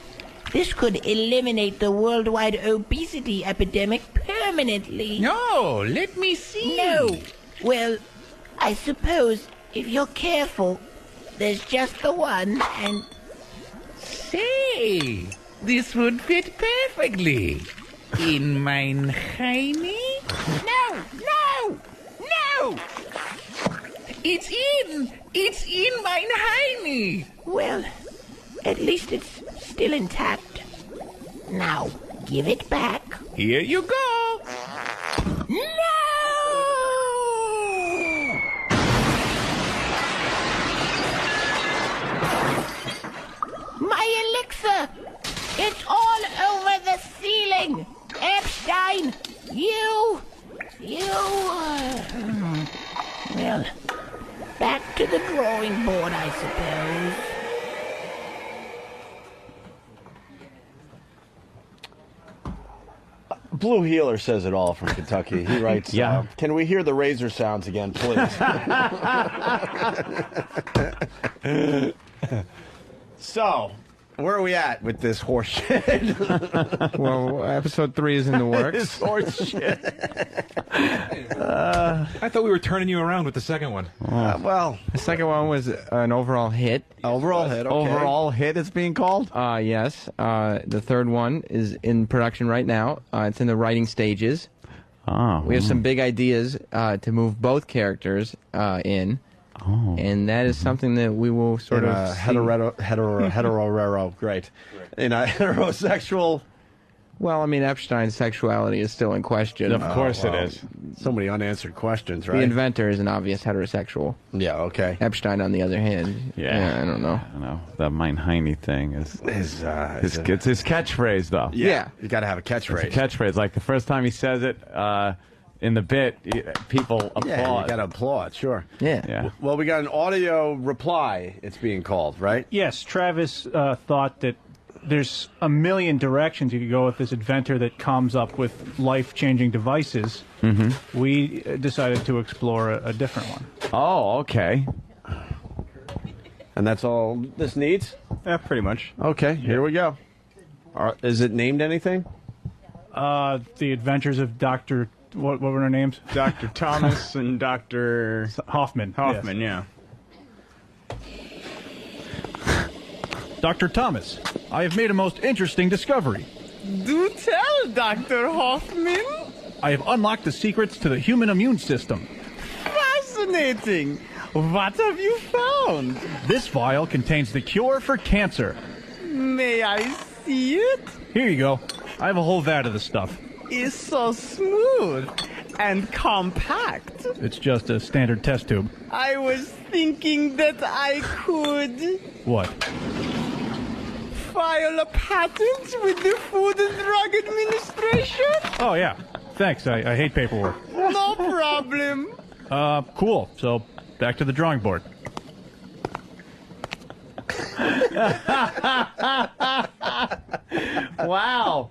This could eliminate the worldwide obesity epidemic permanently. No, let me see. No. Well, I suppose if you're careful, there's just the one and... Say, this would fit perfectly. In mein Heini? No! No! No! It's in! It's in mein Heini! Well, at least it's still intact. Now, give it back. Here you go! No! My elixir! It's all over the ceiling! Epstein! You... Well, back to the drawing board, I suppose. Blue Healer says it all from Kentucky. He writes, Yeah. Can we hear the razor sounds again, please? So, where are we at with this horse shit? Well, episode 3 is in the works. This horse shit. I thought we were turning you around with the second one. Well, The second one was an overall hit. overall hit, okay. Overall hit, it's being called? Yes. The third one is in production right now. It's in the writing stages. Oh. We have some big ideas to move both characters in. Oh. And that is something that we will sort in of a see. hetero, great. In a heterosexual... Well, I mean, Epstein's sexuality is still in question. Of course it is. So many unanswered questions, The right? inventor is an obvious heterosexual. Yeah, okay. Epstein, on the other hand, Yeah. I don't know. I know. The mein Heini thing is... It's It's his catchphrase, though. Yeah. You got to have a catchphrase. It's a catchphrase. Like the first time he says it in the bit, people applaud. Yeah, you got to applaud, sure. Yeah. Yeah. Well, we got an audio reply, it's being called, right? Yes, Travis thought that there's a million directions you could go with this inventor that comes up with life-changing devices. Mm-hmm. We decided to explore a different one. Oh, okay. And that's all this needs? Yeah, pretty much. Okay, here we go. Is it named anything? The Adventures of Dr. What were their names? Dr. Thomas and Dr. Hoffman. Hoffman, yeah. Dr. Thomas, I have made a most interesting discovery. Do tell, Dr. Hoffman. I have unlocked the secrets to the human immune system. Fascinating. What have you found? This vial contains the cure for cancer. May I see it? Here you go. I have a whole vat of the stuff. It's so smooth and compact. It's just a standard test tube. I was thinking that I could What? file a patent with the Food and Drug Administration. Oh, yeah. Thanks. I hate paperwork. No problem. Cool. So, back to the drawing board. Wow.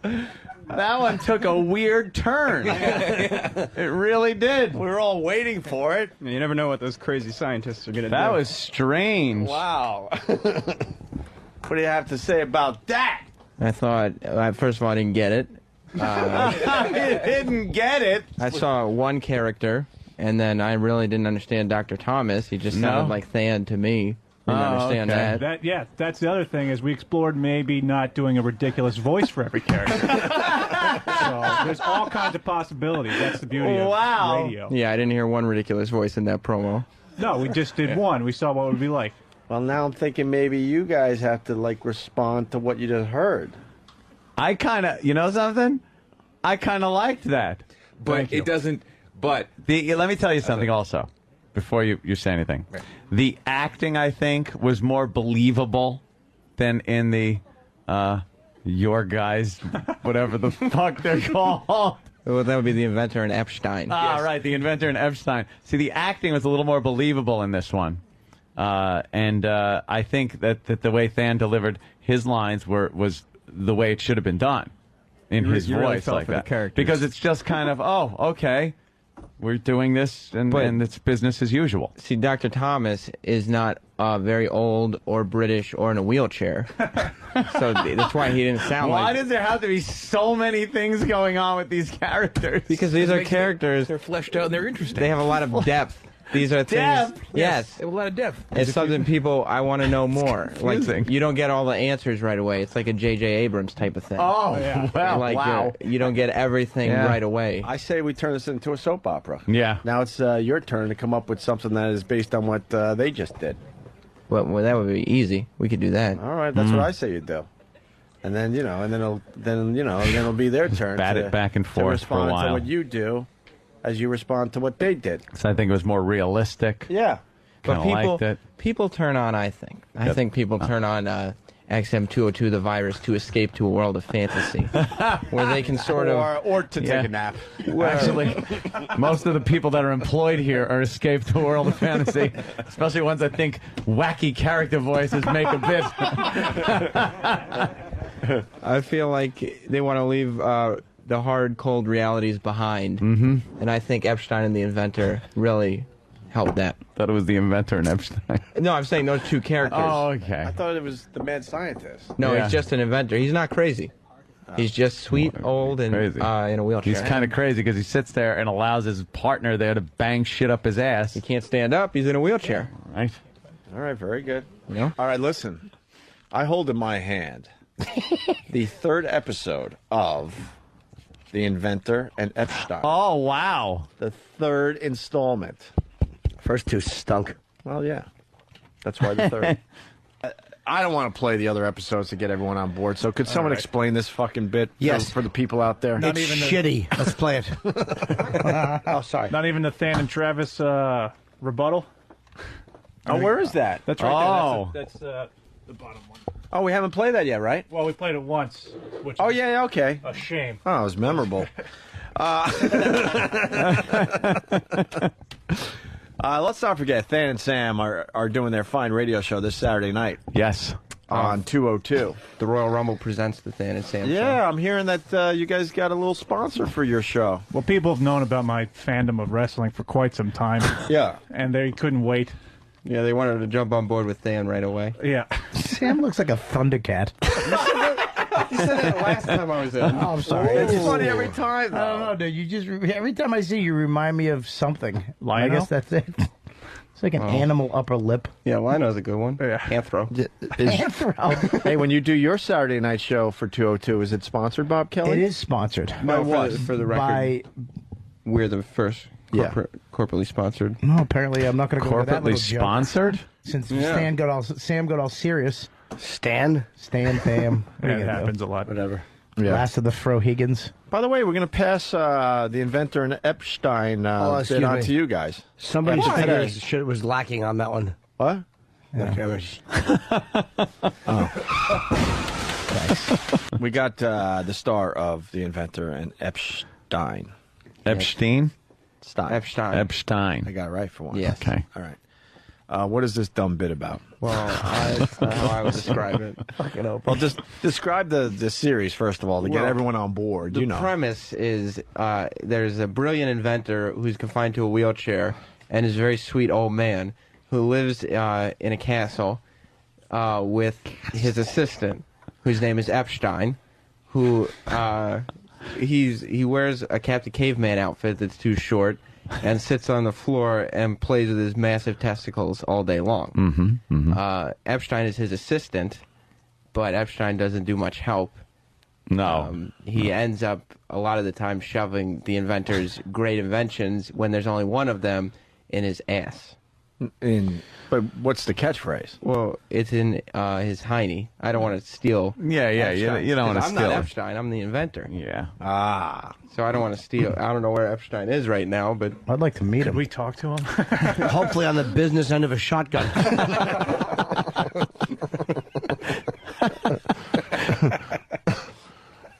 That one took a weird turn. It really did. We were all waiting for it. You never know what those crazy scientists are going to do. That was strange. Wow. What do you have to say about that? I thought, first of all, I didn't get it. You didn't get it. I saw one character, and then I really didn't understand Dr. Thomas. He just sounded like Than to me. Didn't understand that. That's the other thing is we explored maybe not doing a ridiculous voice for every character. So there's all kinds of possibilities. That's the beauty of radio. Yeah, I didn't hear one ridiculous voice in that promo. No, we just did one. We saw what it would be like. Well, now I'm thinking maybe you guys have to like respond to what you just heard. I kind of, you know something? I kind of liked that. But it doesn't. But let me tell you something also, before you say anything. Right. The acting, I think, was more believable than in the your guys, whatever the fuck they're called. Well, that would be the Inventor and Epstein. Right, the Inventor and Epstein. See, the acting was a little more believable in this one. And I think that the way Than delivered his lines was the way it should have been done in his voice really like that. Because it's just kind of, oh, okay, we're doing this and it's business as usual. See, Dr. Thomas is not very old or British or in a wheelchair. So that's why he didn't sound Why does there have to be so many things going on with these characters? Because these are characters. They're fleshed out and they're interesting. They have a lot of depth. These are things. Depth? Yes. They have a lot of depth. It's something people, I want to know more. Like, you don't get all the answers right away. It's like a J.J. Abrams type of thing. Oh, yeah. Well, like, wow. You don't get everything right away. I say we turn this into a soap opera. Yeah. Now it's your turn to come up with something that is based on what they just did. Well, that would be easy. We could do that. All right, that's what I say you do. And then, and then it'll be their turn Bat it back and forth for a respond while. to what you do as you respond to what they did. So I think it was more realistic. Yeah. But Kinda liked it. people turn on, I think. I think people turn on XM202, the virus, to escape to a world of fantasy. Where they can sort of... Or to take a nap. Actually, most of the people that are employed here are escaped to a world of fantasy, especially ones that think wacky character voices make a bit. I feel like they want to leave the hard, cold realities behind. Mm-hmm. And I think Epstein and the Inventor really helped that. Thought it was the Inventor and Epstein. No, I'm saying those two characters. Oh, okay. I thought it was the mad scientist. No, Yeah. he's just an inventor. He's not crazy. He's just sweet, old, and Crazy. in a wheelchair. He's kind of crazy because he sits there and allows his partner there to bang shit up his ass. He can't stand up. He's in a wheelchair. Right? All right, very good. Yeah. All right, listen. I hold in my hand the third episode of The Inventor and Epstein. Oh, wow. The third installment. First two stunk. Well, yeah. That's why the third. I don't want to play the other episodes to get everyone on board, so could someone explain this fucking bit for the people out there? It's shitty. Let's play it. Oh, sorry. Not even the Than and Travis rebuttal. Oh, where is that? That's right there. That's the bottom one. Oh, we haven't played that yet, right? Well, we played it once. Which Oh, is yeah, okay. a shame. Oh, it was memorable. Let's not forget, Than and Sam are doing their fine radio show this Saturday night Yes. on 202. The Royal Rumble presents the Than and Sam show. Yeah, I'm hearing that you guys got a little sponsor for your show. Well, people have known about my fandom of wrestling for quite some time. Yeah. And they couldn't wait. Yeah, they wanted to jump on board with Than right away. Yeah. Sam looks like a Thundercat. You said that last time I was in. Oh, I'm sorry. It's funny every time, I don't know, dude. You just every time I see you, remind me of something. Lino? I guess that's it. It's like an animal upper lip. Yeah, Lino's a good one. Yeah. Anthro. Anthro. Hey, when you do your Saturday night show for 202, is it sponsored, Bob Kelly? It is sponsored. No, what? For the record, By we're the first Yeah. corporately sponsored. no, apparently I'm not going to go over that Corporately little joke. sponsored? Since Sam got all serious. Stan, Fam. Yeah, it happens a lot. Whatever. Yeah. Last of the Frohigans. By the way, we're going to pass the Inventor and Epstein bit on to you guys. Somebody shit was lacking on that one. What? Yeah. Thanks. We got the star of the Inventor and Epstein. Epstein? Epstein. I got it right for once. Yes. Okay. All right. What is this dumb bit about? Well, that's not how I would describe it. Well, just describe the series, first of all, to get everyone on board. The premise is there's a brilliant inventor who's confined to a wheelchair and is a very sweet old man who lives in a castle with his assistant, whose name is Epstein, who he wears a Captain Caveman outfit that's too short and sits on the floor and plays with his massive testicles all day long. Epstein is his assistant, but Epstein doesn't do much help. No. He ends up a lot of the time shoving the inventor's great inventions when there's only one of them in his ass. But what's the catchphrase? Well, it's in his hiney. I don't want to steal. Yeah. You don't want to steal. I'm not Epstein. I'm the inventor. Yeah. So I don't want to steal. I don't know where Epstein is right now, but I'd like to meet him. Could we talk to him? Hopefully on the business end of a shotgun.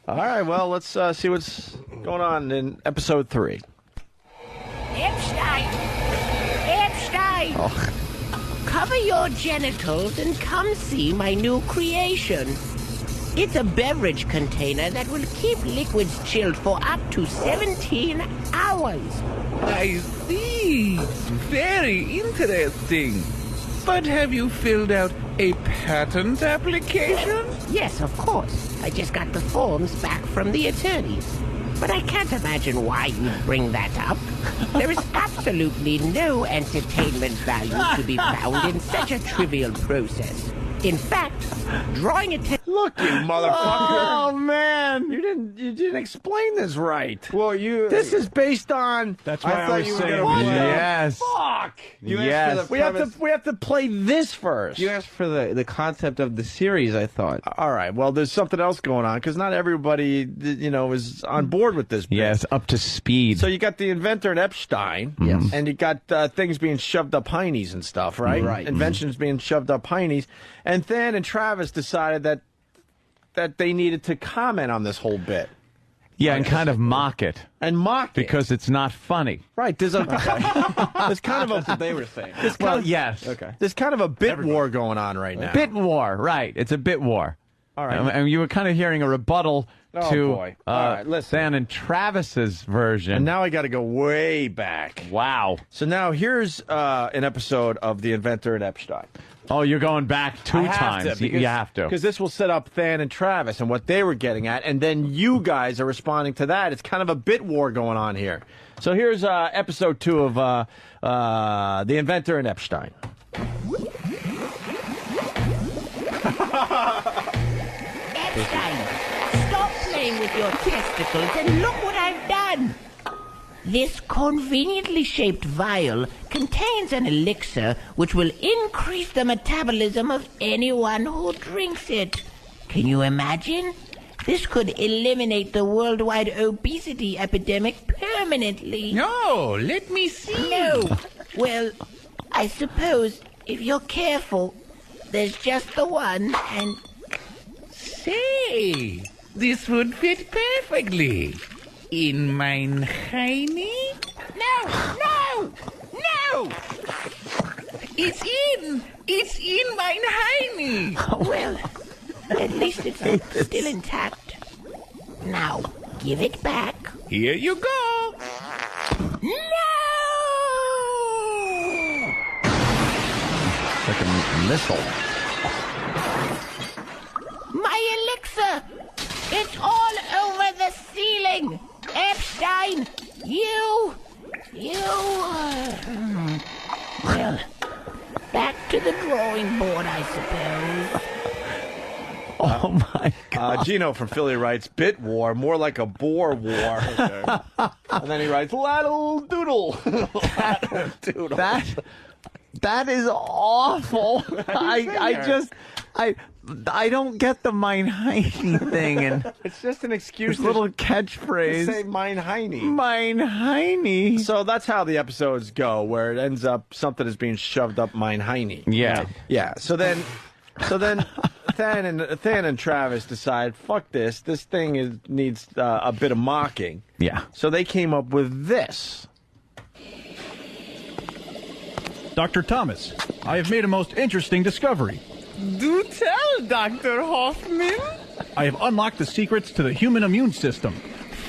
All right, well, let's see what's going on in episode 3. Epstein! Cover your genitals and come see my new creation. It's a beverage container that will keep liquids chilled for up to 17 hours. I see. Very interesting. But have you filled out a patent application? Yes, of course. I just got the forms back from the attorneys. But I can't imagine why you'd bring that up. There is absolutely no entertainment value to be found in such a trivial process. In fact, drawing attention... Look, you motherfucker. Oh, man. You didn't explain this right. Well, This is based on... That's why I was saying. Yes. Fuck. Yes. We have to play this first. You asked for the concept of the series, I thought. All right. Well, there's something else going on because not everybody, is on board with this. Yes, up to speed. So you got the Inventor and Epstein, and you got things being shoved up heinies and stuff, right? Right. Inventions being shoved up heinies, and Than and Travis decided that they needed to comment on this whole bit. Yeah, and kind of mock it. And mock it. Because it's not funny. Right. There's kind of That's what they were saying. Yes. Okay. There's kind of a bit war going on right now. Bit war, right. It's a bit war. All right. And you were kind of hearing a rebuttal to boy. All right, listen. Than and Travis's version. And now I got to go way back. Wow. So now here's an episode of The Inventor and Epstein. Oh, you're going back two times. You have to. Because this will set up Than and Travis and what they were getting at, and then you guys are responding to that. It's kind of a bit war going on here. So here's episode 2 of The Inventor and Epstein. Epstein, stop playing with your testicles and look what I've done. This conveniently shaped vial contains an elixir which will increase the metabolism of anyone who drinks it. Can you imagine? This could eliminate the worldwide obesity epidemic permanently. No, let me see. No. Well, I suppose if you're careful, there's just the one, and... Say, this would fit perfectly. In mine hiney? No! It's in mine hiney. Well, at least it's still intact. Now, give it back. Here you go. No! Like a missile. My elixir! It's all over the ceiling! Epstein! Well, back to the drawing board, I suppose. Oh, my God. Gino from Philly writes, bit war, more like a boar war. And then he writes, laddle doodle. Laddle doodle. That is awful. I don't get the Mein Heine thing, and it's just an excuse. This little catchphrase. To say Mein Heine. Mein Heine. So that's how the episodes go, where it ends up something is being shoved up Mein Heine. Yeah. Right? Yeah. So then Than and Travis decide, fuck this. This thing needs a bit of mocking. Yeah. So they came up with this. Dr. Thomas, I have made a most interesting discovery. Do tell, Dr. Hoffman. I have unlocked the secrets to the human immune system.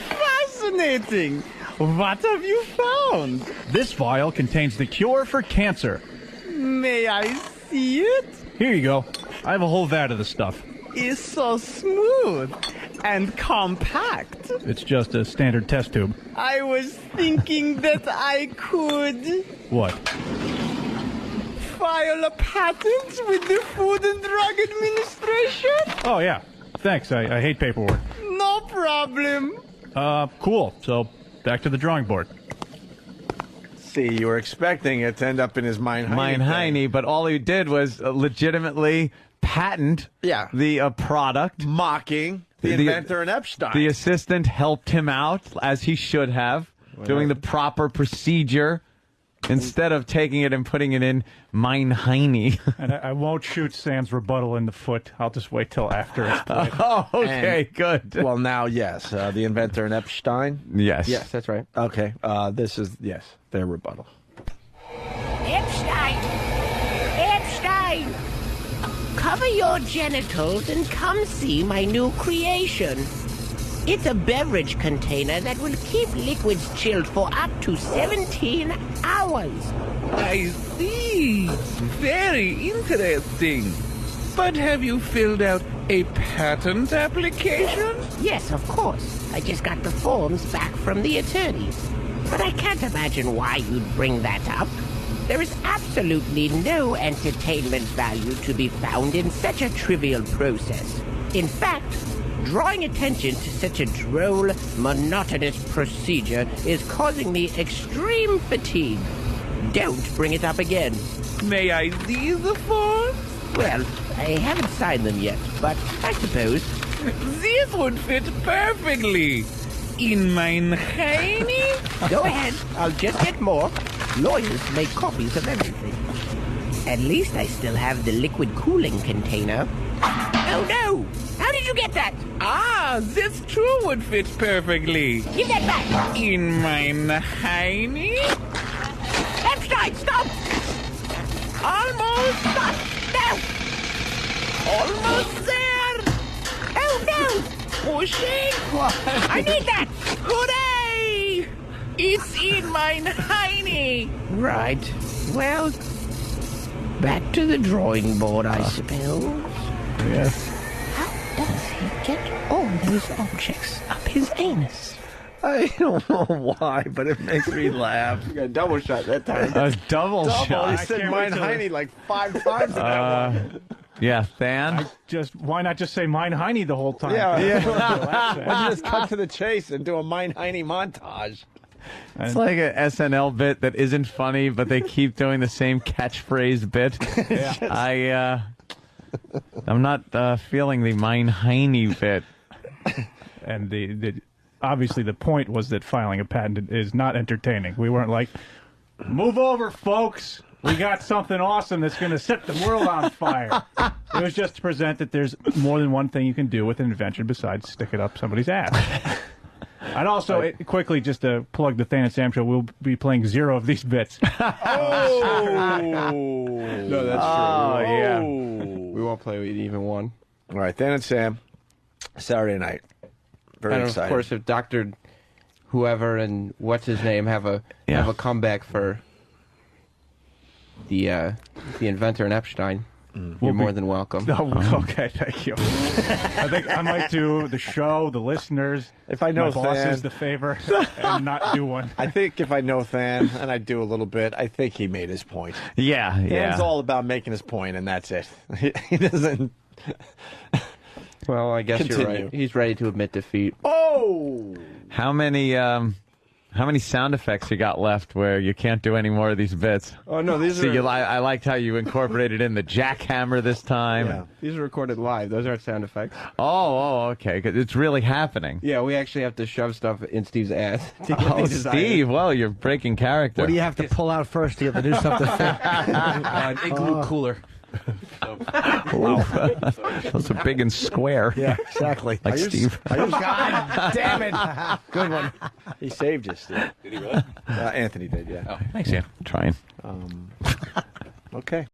Fascinating. What have you found? This vial contains the cure for cancer. May I see it? Here you go. I have a whole vat of the stuff. It's so smooth and compact. It's just a standard test tube. I was thinking that I could What? file a patent with the Food and Drug Administration. Oh, yeah. Thanks. I hate paperwork. No problem. Cool. So, back to the drawing board. See, you were expecting it to end up in his Mein Heine. Mein Heine, but all he did was legitimately patent the product. Mocking the inventor and Epstein. The assistant helped him out, as he should have, doing the proper procedure, instead of taking it and putting it in Mein Heine. And I won't shoot Sam's rebuttal in the foot. I'll just wait till after it's played. Oh, okay, good. Well, now, yes, the inventor and Epstein. Yes. Yes, that's right. Okay, this is, yes, their rebuttal. Epstein! Epstein! Cover your genitals and come see my new creation. It's a beverage container that will keep liquids chilled for up to 17 hours. I see. Very interesting. But have you filled out a patent application? Yes, of course. I just got the forms back from the attorneys. But I can't imagine why you'd bring that up. There is absolutely no entertainment value to be found in such a trivial process. In fact, drawing attention to such a droll, monotonous procedure is causing me extreme fatigue. Don't bring it up again. May I see the forms? Well, I haven't signed them yet, but I suppose. This would fit perfectly. In Mein Heine? Go ahead, I'll just get more. Lawyers make copies of everything. At least I still have the liquid cooling container. Oh no! How did you get that? Ah, this too would fit perfectly. Give that back! In Mein Heine? Epstein, stop! Almost. Stop! No! Almost there. Oh no! Pushing. I need that! Hooray! It's in Mein Heine. Right. Well, back to the drawing board, I suppose. Yes. How does he get all those objects up his anus? I don't know why, but it makes me laugh. You got a double shot that time. A double shot. He said Mein Heine like 5 times in that one. Yeah, Than? Why not just say Mein Heine the whole time? Yeah. Why don't you just cut to the chase and do a Mein Heine montage? It's like an SNL bit that isn't funny, but they keep doing the same catchphrase bit. Yeah. I'm not feeling the Mein Heine bit. And obviously the point was that filing a patent is not entertaining. We weren't like, move over, folks. We got something awesome that's going to set the world on fire. It was just to present that there's more than one thing you can do with an invention besides stick it up somebody's ass. And also, quickly, just to plug the Than and Sam show, we'll be playing 0 of these bits. Oh! No, that's true. Oh, yeah. We won't play with even one. All right, Than and Sam, Saturday night. Very and excited. of course, if Dr. Whoever and what's his name have a comeback for the inventor and Epstein, you're more than welcome. Oh, okay, thank you. I think I might do the show, the listeners. If I know my bosses Than, the favor, and not do one. I think if I know Than, and I do a little bit, I think he made his point. Yeah. Than's all about making his point, and that's it. He doesn't. Well, I guess you're Continue. right. He's ready to admit defeat. Oh! How many How many sound effects you got left where you can't do any more of these bits? Oh, no, these See, are... I liked how you incorporated in the jackhammer this time. Yeah. These are recorded live. Those aren't sound effects. Oh, okay. 'Cause it's really happening. Yeah, we actually have to shove stuff in Steve's ass. To get Oh, the desired- Steve, well, you're breaking character. What do you have to pull out first to get to do something? An igloo cooler. Those are big and square. Yeah, exactly. Like Steve. God damn it. Good one. He saved you, Steve. Did he really? Anthony did, yeah. Oh, thanks, Ian. Trying. Okay.